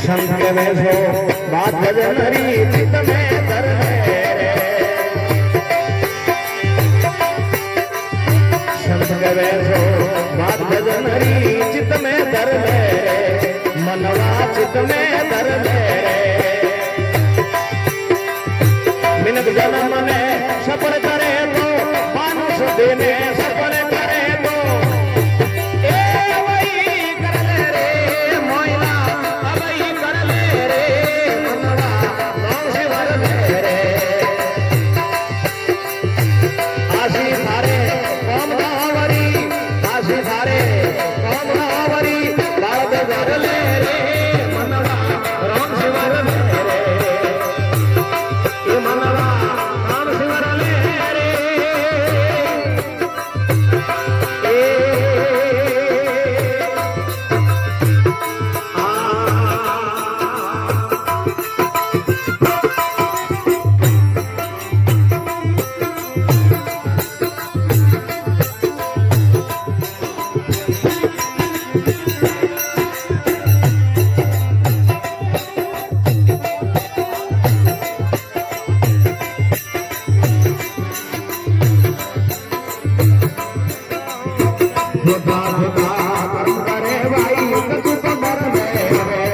शंख में सो बात भजनरी चित में धर रे शंख में सो बात भजनरी चित में धर रे मनवा चित में धर रे मिनक जन्म ने सफर करे तो मानुष देने सफर करे तो ए वही कर ले रे मोइला अबई कर ले रे मनवा नौश भर ले रे आशी थारे कौम गावरी आशी थारे कौम गावरी बाळद भर ले रे मनवा नौश भर ले रे ए मनवा नौश भर ले रे ए खुदा खुदा करम करे भाई कछु तो डर में रे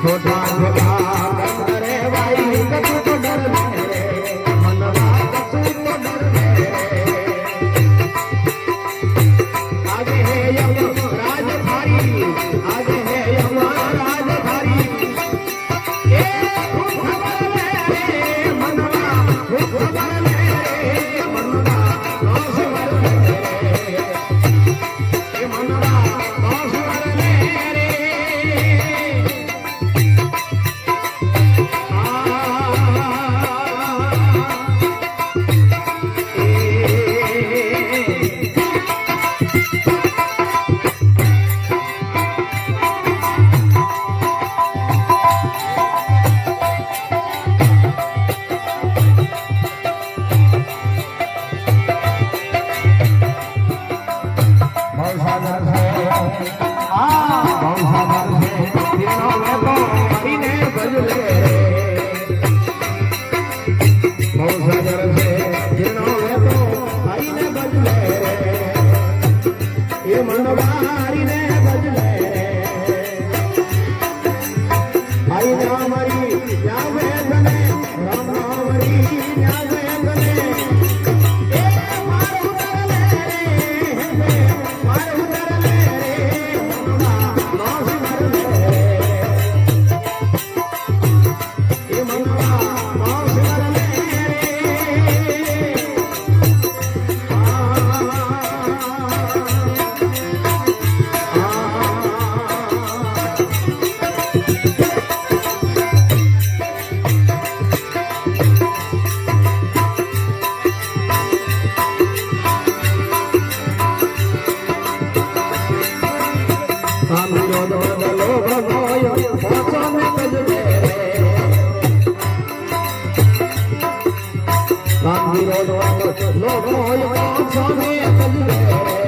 खुदा खुदा करम करे भाई कछु तो डर में रे मनवा कछु तो डर में रे आगे है यम राजधारी आगे है यम राजधारी ए खबर ले रे मनवा खबर ले रे मनवा नौश भर ले ए मनवा नौश भर ले रे भवसागर से भवसागर से तीनों में तो हरिने बजले भवसागर से तीनों में तो हरिने बजले ये मनवा हरिने बजले हरि नामरी न्यावे बने राम नामरी न्यावे बने ए मारो कर ले रे मारो कर ले रे मनवा नौश भर ले ए मनवा नौश भर ले कामिरो दोद लोभ मोय पाछो में बजले कामिरो दोद लोभ मोय पाछो में बजले